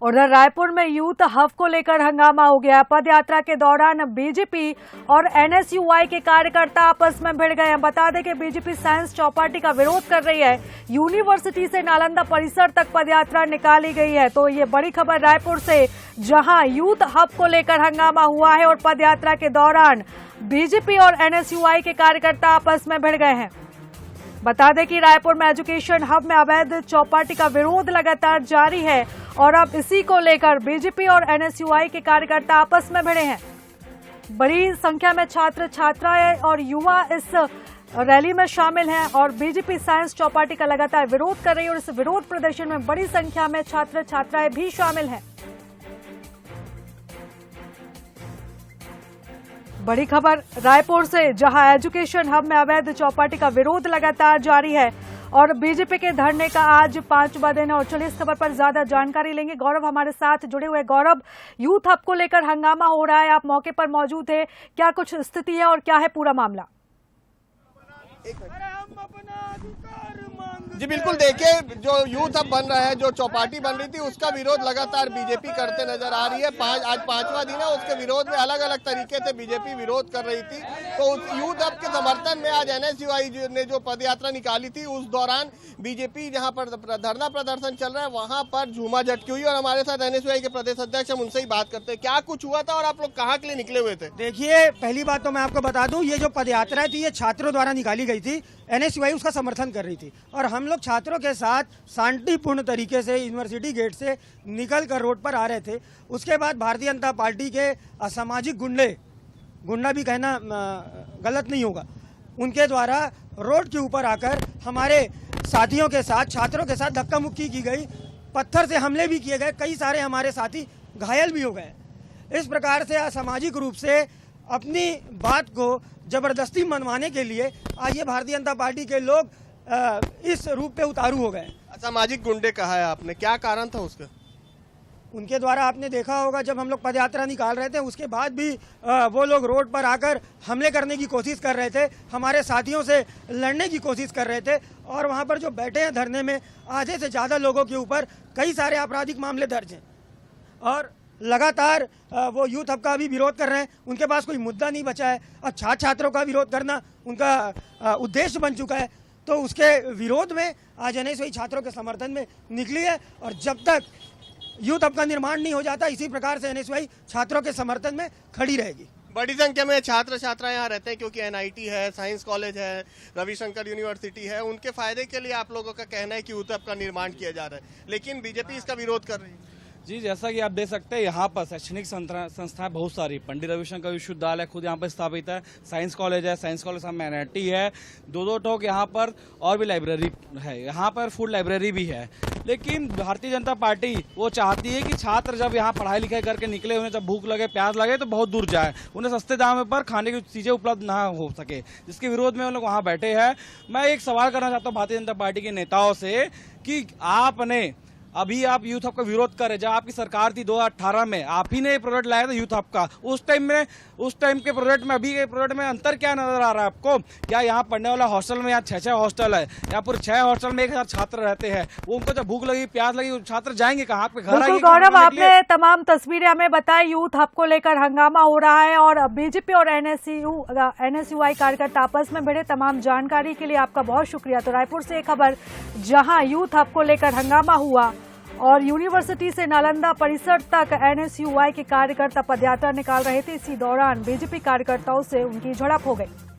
उधर रायपुर में youth hub को लेकर हंगामा हो गया। पद यात्रा के दौरान बीजेपी और एनएसयूआई के कार्यकर्ता आपस में भिड़ गए हैं। बता दें कि बीजेपी साइंस चौपाटी का विरोध कर रही है। यूनिवर्सिटी से नालंदा परिसर तक पदयात्रा निकाली गई है। तो ये बड़ी खबर रायपुर से, जहां यूथ हब को लेकर हंगामा हुआ है और पदयात्रा के दौरान बीजेपी और एनएसयूआई के कार्यकर्ता आपस में भिड़ गए हैं। बता दें कि रायपुर में एजुकेशन हब में अवैध चौपाटी का विरोध लगातार जारी है और अब इसी को लेकर बीजेपी और एनएसयूआई के कार्यकर्ता आपस में भिड़े हैं। बड़ी संख्या में छात्र छात्राएं और युवा इस रैली में शामिल हैं और बीजेपी साइंस चौपाटी का लगातार विरोध कर रही है और इस विरोध प्रदर्शन में बड़ी संख्या में छात्र छात्राएं भी शामिल हैं। बड़ी खबर रायपुर से, जहां एजुकेशन हब में अवैध चौपाटी का विरोध लगातार जारी है और बीजेपी के धरने का आज 5वां दिन है। और चलिए इस खबर पर ज्यादा जानकारी लेंगे। गौरव हमारे साथ जुड़े हुए। गौरव, यूथ हब को लेकर हंगामा हो रहा है, आप मौके पर मौजूद थे, क्या कुछ स्थिति है और क्या है पूरा मामला? जी बिल्कुल, देखिए जो यूथ हब बन रहा है, जो चौपाटी बन रही थी, उसका विरोध लगातार बीजेपी करते नजर आ रही है। आज 5वां दिन है, उसके विरोध में अलग अलग तरीके से बीजेपी विरोध कर रही थी। तो उस यूथ हब के समर्थन में आज एनएसयूआई ने जो पदयात्रा निकाली थी, उस दौरान बीजेपी जहां पर धरना प्रदर्शन चल रहा है वहां पर झूमा झटकी हुई। और हमारे साथ एनएसयूआई के प्रदेश अध्यक्ष, हम उनसे ही बात करते हैं। क्या कुछ हुआ था और आप लोग कहाँ के लिए निकले हुए थे? देखिए, पहली बात तो मैं आपको बता दूं, ये जो पदयात्रा थी ये छात्रों द्वारा निकाली गई थी। एनएसयूआई उसका समर्थन कर रही थी और हम लोग छात्रों के साथ शांतिपूर्ण तरीके से यूनिवर्सिटी गेट से निकल कर रोड पर आ रहे थे। उसके बाद भारतीय जनता पार्टी के असामाजिक गुंडा भी कहना गलत नहीं होगा, उनके द्वारा रोड के ऊपर आकर हमारे साथियों के साथ, छात्रों के साथ धक्का मुक्की की गई, पत्थर से हमले भी किए गए, कई सारे हमारे साथी घायल भी हो गए। इस प्रकार से असामाजिक रूप से अपनी बात को जबरदस्ती मनवाने के लिए आज ये भारतीय जनता पार्टी के लोग इस रूप पे उतारू हो गए। असामाजिक गुंडे कहा है आपने, क्या कारण था उसका? उनके द्वारा आपने देखा होगा, जब हम लोग पदयात्रा निकाल रहे थे उसके बाद भी वो लोग रोड पर आकर हमले करने की कोशिश कर रहे थे, हमारे साथियों से लड़ने की कोशिश कर रहे थे। और वहाँ पर जो बैठे हैं धरने में, आधे से ज़्यादा लोगों के ऊपर कई सारे आपराधिक मामले दर्ज हैं और लगातार वो यूथ हब का भी विरोध कर रहे हैं। उनके पास कोई मुद्दा नहीं बचा है। अब छात्रों का विरोध करना उनका उद्देश्य बन चुका है। तो उसके विरोध में आज एनएसयूआई छात्रों के समर्थन में निकली है और जब तक यूथ हब का निर्माण नहीं हो जाता, इसी प्रकार से एनएसयूआई छात्रों के समर्थन में खड़ी रहेगी। बड़ी संख्या में छात्र छात्राएं यहाँ रहते हैं क्योंकि एनआईटी है, साइंस कॉलेज है, रविशंकर यूनिवर्सिटी है। उनके फायदे के लिए आप लोगों का कहना है कि यूथ हब का निर्माण किया जा रहा है, लेकिन बीजेपी इसका विरोध कर रही है। जी, जैसा कि आप देख सकते हैं, यहाँ पर शैक्षणिक संस्थाएं बहुत सारी, पंडित रविशंकर विश्वविद्यालय खुद यहाँ पर स्थापित है, साइंस कॉलेज है, साइंस कॉलेज में एनआईटी है, दो ठोक यहाँ पर और भी लाइब्रेरी है, यहाँ पर फूड लाइब्रेरी भी है। लेकिन भारतीय जनता पार्टी वो चाहती है कि छात्र जब यहाँ पढ़ाई लिखाई करके निकले, उन्हें जब भूख लगे, प्यास लगे तो बहुत दूर जाए, उन्हें सस्ते दाम पर खाने की चीजें उपलब्ध ना हो सके, जिसके विरोध में वो लोग वहाँ बैठे हैं। मैं एक सवाल करना चाहता हूँ भारतीय जनता पार्टी के नेताओं से कि आपने अभी आप यूथ हब का विरोध कर रहे, जब आपकी सरकार थी 2018 में, आप ही ने प्रोजेक्ट लाया था यूथ हब का। उस टाइम के प्रोजेक्ट में अभी के प्रोजेक्ट में अंतर क्या नजर आ रहा है आपको? क्या यहाँ पढ़ने वाला हॉस्टल में यहाँ 6 हॉस्टल है, यहाँ पूरे 6 हॉस्टल में 1000 छात्र रहते हैं, वो उनको जब भूख लगी, प्यास लगी, छात्र जाएंगे कहाँ? आपके घर आएंगे? गौरव, आपने तमाम तस्वीरें हमें बताई। यूथ हब को लेकर हंगामा हो रहा है और बीजेपी और एनएसयूआई कार्यकर्ता आपस में भिड़े। तमाम जानकारी के लिए आपका बहुत शुक्रिया। तो रायपुर से एक खबर, जहां यूथ हब को लेकर हंगामा हुआ और यूनिवर्सिटी से नालंदा परिसर तक एनएसयूआई के कार्यकर्ता पदयात्रा निकाल रहे थे। इसी दौरान बीजेपी कार्यकर्ताओं से उनकी झड़प हो गई।